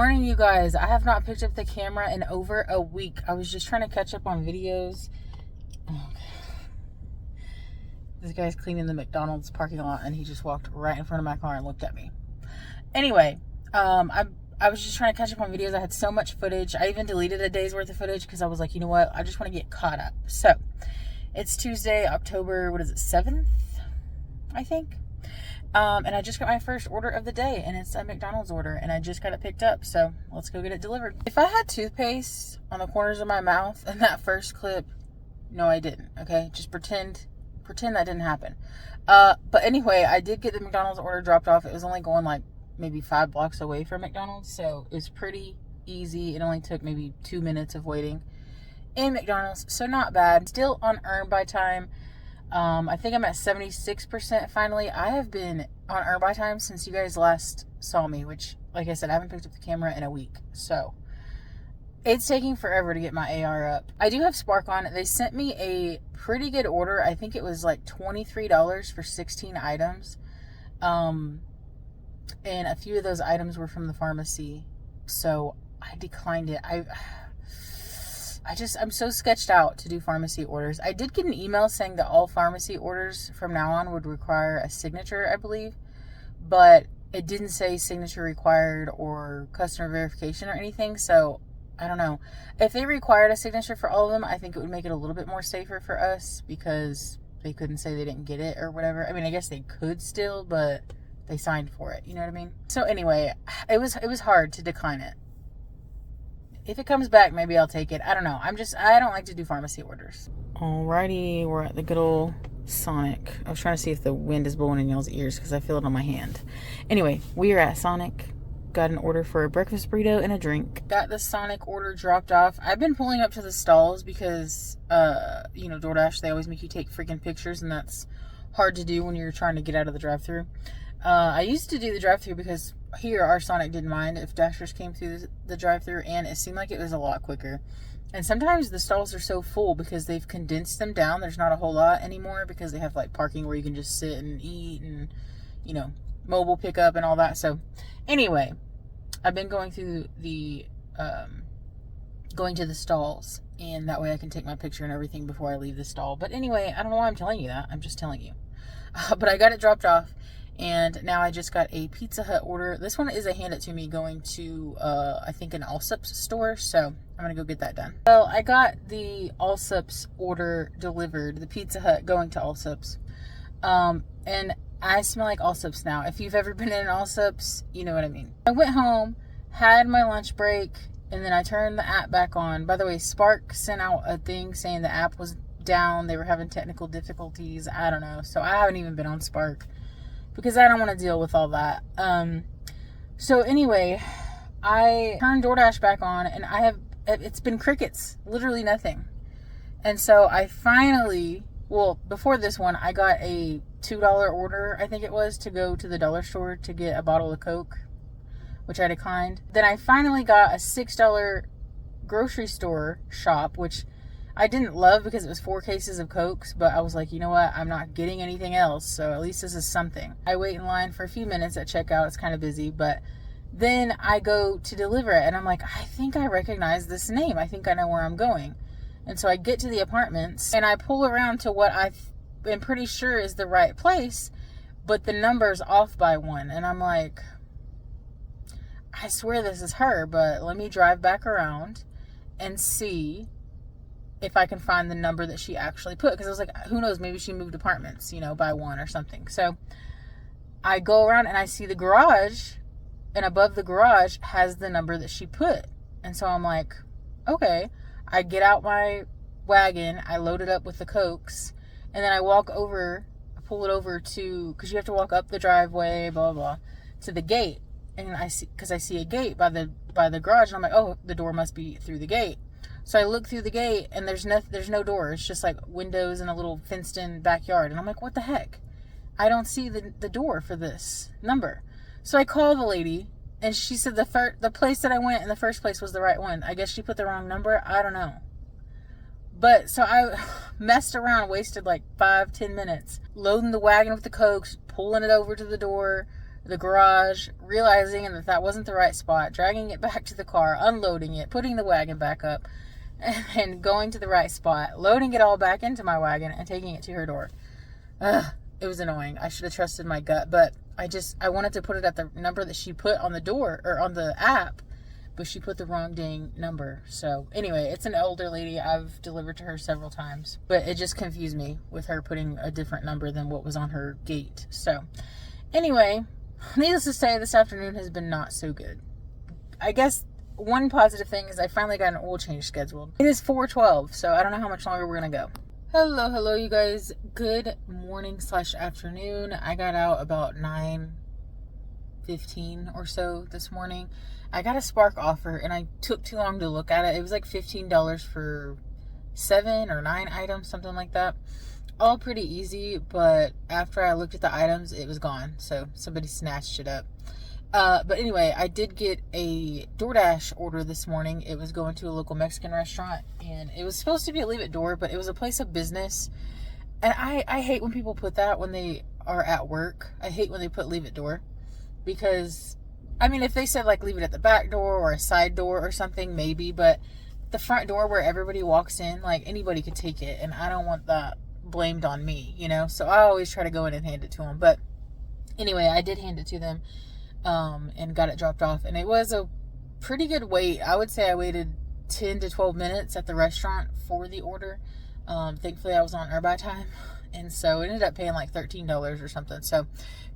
morning, you guys. I have not picked up the camera in over a week. I was just trying to catch up on videos. This guy's cleaning the McDonald's parking lot and he just walked right in front of my car and looked at me. Anyway, I was just trying to catch up on videos. I had so much footage. I even deleted a day's worth of footage because I was like, you know what? I just want to get caught up. So it's Tuesday, October, 7th, I think. And I just got my first order of the day, and it's a McDonald's order, and I just got it picked up, so let's go get it delivered. If I had toothpaste on the corners of my mouth in that first clip, no, I didn't, okay? Just pretend that didn't happen. But anyway, I did get the McDonald's order dropped off. It was only going like maybe 5 blocks away from McDonald's, so it was pretty easy. It only took maybe 2 minutes of waiting in McDonald's, so not bad. Still on earn by time. I think I'm at 76% finally. I have been on earn by time since you guys last saw me, which, like I said, I haven't picked up the camera in a week. So it's taking forever to get my AR up. I do have Spark on. They sent me a pretty good order. I think it was like $23 for 16 items. And a few of those items were from the pharmacy. So I declined it. I'm so sketched out to do pharmacy orders. I did get an email saying that all pharmacy orders from now on would require a signature, I believe. But it didn't say signature required or customer verification or anything. So I don't know. If they required a signature for all of them, I think it would make it a little bit more safer for us because they couldn't say they didn't get it or whatever. I mean, I guess they could still, but they signed for it. You know what I mean? So anyway, it was hard to decline it. If it comes back, maybe I'll take it. I don't know. I don't like to do pharmacy orders. Alrighty, we're at the good old Sonic. I was trying to see if the wind is blowing in y'all's ears because I feel it on my hand. Anyway, we are at Sonic. Got an order for a breakfast burrito and a drink. Got the Sonic order dropped off. I've been pulling up to the stalls because, DoorDash, they always make you take freaking pictures, and that's hard to do when you're trying to get out of the drive-thru. I used to do the drive-thru because here our Sonic didn't mind if Dashers came through the drive-thru, and it seemed like it was a lot quicker. And sometimes the stalls are so full because they've condensed them down. There's not a whole lot anymore because they have like parking where you can just sit and eat and, mobile pickup and all that. So anyway, I've been going through going to the stalls, and that way I can take my picture and everything before I leave the stall. But anyway, I don't know why I'm telling you that. I'm just telling you. But I got it dropped off. And now I just got a Pizza Hut order. This one is a hand it to me going to, I think, an Allsup's store. So I'm going to go get that done. Well, I got the Allsup's order delivered. The Pizza Hut going to Allsup's. And I smell like Allsup's now. If you've ever been in an Allsup's, you know what I mean. I went home, had my lunch break, and then I turned the app back on. By the way, Spark sent out a thing saying the app was down. They were having technical difficulties. I don't know. So I haven't even been on Spark, because I don't want to deal with all that. So anyway, I turned DoorDash back on, and it's been crickets, literally nothing. And so I finally, before this one, I got a $2 order, I think it was, to go to the dollar store to get a bottle of Coke, which I declined. Then I finally got a $6 grocery store shop, which I didn't love because it was 4 cases of Cokes, but I was like, you know what? I'm not getting anything else, so at least this is something. I wait in line for a few minutes at checkout. It's kind of busy, but then I go to deliver it, and I'm like, I think I recognize this name. I think I know where I'm going. And so I get to the apartments, and I pull around to what I'm pretty sure is the right place, but the number's off by 1. And I'm like, I swear this is her, but let me drive back around and see if I can find the number that she actually put. Because I was like, who knows, maybe she moved apartments, by 1 or something. So I go around and I see the garage, and above the garage has the number that she put. And so I'm like, okay. I get out my wagon, I load it up with the Cokes, and then I pull it over to, because you have to walk up the driveway, blah, blah, blah, to the gate. And I see a gate by the garage, and I'm like, oh, the door must be through the gate. So I look through the gate, and there's no door. It's just like windows and a little fenced-in backyard. And I'm like, what the heck? I don't see the door for this number. So I call the lady, and she said the place that I went in the first place was the right one. I guess she put the wrong number. I don't know. But so I messed around, wasted like 5-10 minutes, loading the wagon with the Cokes, pulling it over to the door, the garage, realizing that that wasn't the right spot, dragging it back to the car, unloading it, putting the wagon back up, and then going to the right spot, loading it all back into my wagon, and taking it to her door. Ugh, it was annoying. I should have trusted my gut, but I wanted to put it at the number that she put on the door, or on the app, but she put the wrong dang number. So anyway, it's an older lady. I've delivered to her several times, but it just confused me with her putting a different number than what was on her gate. So anyway, needless to say, this afternoon has been not so good. I guess one positive thing is I finally got an oil change scheduled. It is 4:12, so I don't know how much longer we're gonna go. Hello, you guys. Good morning / afternoon. I got out about 9:15 or so this morning. I got a Spark offer, and I took too long to look at it. It was like $15 for 7 or 9 items, something like that. All pretty easy, but after I looked at the items, it was gone. So somebody snatched it up. But anyway, I did get a DoorDash order this morning. It was going to a local Mexican restaurant, and it was supposed to be a leave at door, but it was a place of business. And I hate when people put that when they are at work. I hate when they put leave at door, because I mean, if they said like leave it at the back door or a side door or something, maybe, but the front door where everybody walks in, like anybody could take it, and I don't want that blamed on me, you know? So I always try to go in and hand it to them. But anyway, I did hand it to them, and got it dropped off, and it was a pretty good wait. I would say I waited 10 to 12 minutes at the restaurant for the order. Thankfully I was on Urbi time, and so it ended up paying like $13 or something, so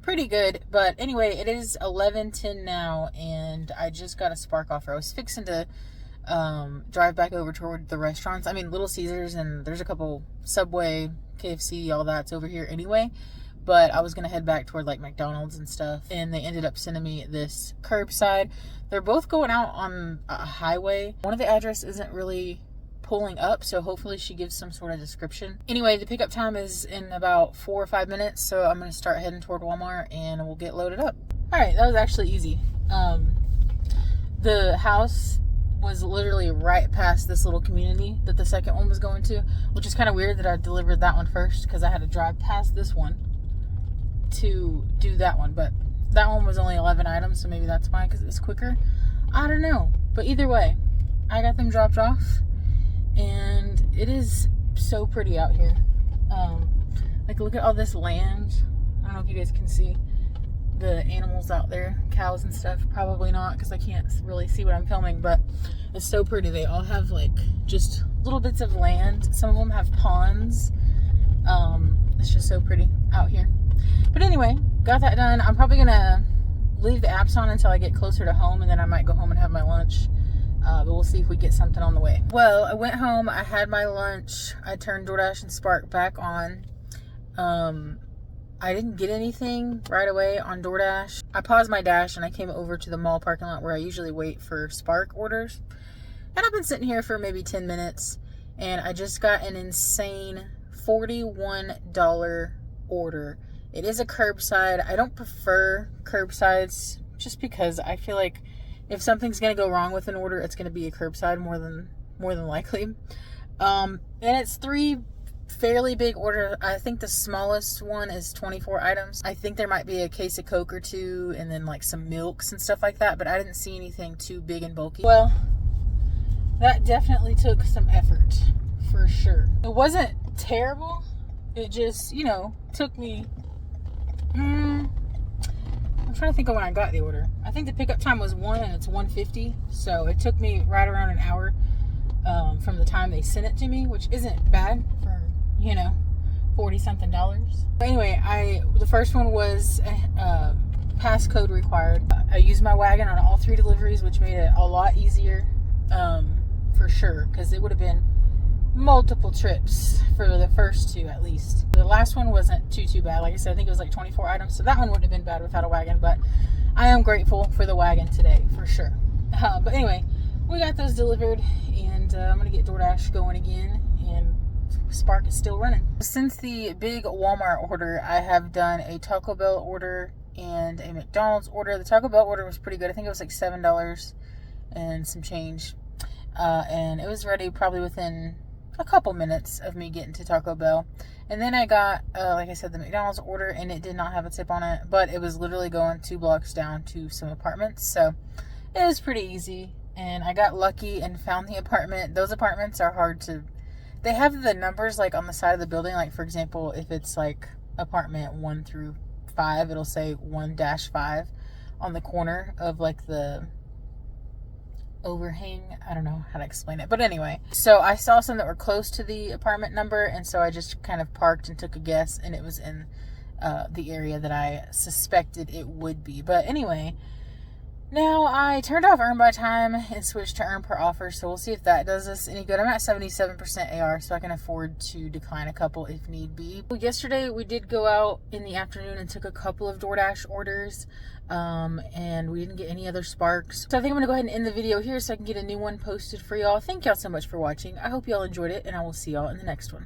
pretty good. But anyway, it is 11:10 now, and I just got a Spark offer. I was fixing to drive back over toward the restaurants. I mean, Little Caesars, and there's a couple Subway, KFC, all that's over here anyway, but I was gonna head back toward like McDonald's and stuff, and they ended up sending me this curbside. They're both going out on a highway. One of the address isn't really pulling up, so hopefully she gives some sort of description. Anyway, the pickup time is in about 4 or 5 minutes, so I'm gonna start heading toward Walmart and we'll get loaded up. All right, that was actually easy. The house was literally right past this little community that the second one was going to, which is kind of weird that I delivered that one first, because I had to drive past this one to do that one. But that one was only 11 items, so maybe that's why, because it was quicker. I don't know, but either way, I got them dropped off, and it is so pretty out here. Like, look at all this land. I don't know if you guys can see the animals out there, cows and stuff. Probably not, because I can't really see what I'm filming, but it's so pretty. They all have like just little bits of land. Some of them have ponds. It's just so pretty out here. But anyway, got that done. I'm probably gonna leave the apps on until I get closer to home, and then I might go home and have my lunch. But we'll see if we get something on the way. Well, I went home, I had my lunch, I turned DoorDash and Spark back on. I didn't get anything right away on DoorDash. I paused my dash and I came over to the mall parking lot where I usually wait for Spark orders. And I've been sitting here for maybe 10 minutes, and I just got an insane $41 order. It is a curbside. I don't prefer curbsides just because I feel like if something's going to go wrong with an order, it's going to be a curbside more than likely. And it's 3 fairly big order. I think the smallest one is 24 items. I think there might be a case of Coke or 2, and then like some milks and stuff like that, but I didn't see anything too big and bulky. Well, that definitely took some effort, for sure. It wasn't terrible. It just, you know, took me, I'm trying to think of when I got the order. I think the pickup time was 1 and it's 1:50, so it took me right around an hour from the time they sent it to me, which isn't bad for, you know, $40-something. But anyway, the first one was passcode required. I used my wagon on all 3 deliveries, which made it a lot easier, for sure, because it would have been multiple trips for the first 2 at least. The last one wasn't too bad. Like I said, I think it was like 24 items, so that one wouldn't have been bad without a wagon, but I am grateful for the wagon today, for sure. But anyway, we got those delivered, and I'm gonna get DoorDash going again, and Spark is still running. Since the big Walmart order, I have done a Taco Bell order and a McDonald's order. The Taco Bell order was pretty good. I think it was like $7 and some change, and it was ready probably within a couple minutes of me getting to Taco Bell. And then I got, like I said, the McDonald's order, and it did not have a tip on it, but it was literally going 2 blocks down to some apartments. So it was pretty easy, and I got lucky and found the apartment. Those apartments are hard to, they have the numbers like on the side of the building. Like, for example, if it's like apartment 1 through 5, it'll say 1-5 on the corner of like the overhang. I don't know how to explain it, but anyway, so I saw some that were close to the apartment number, and so I just kind of parked and took a guess, and it was in the area that I suspected it would be. But anyway, now I turned off earn by time and switched to earn per offer, so we'll see if that does us any good. I'm at 77% AR, so I can afford to decline a couple if need be. Well, yesterday we did go out in the afternoon and took a couple of DoorDash orders, and we didn't get any other sparks. So I think I'm going to go ahead and end the video here so I can get a new one posted for y'all. Thank y'all so much for watching. I hope y'all enjoyed it, and I will see y'all in the next one.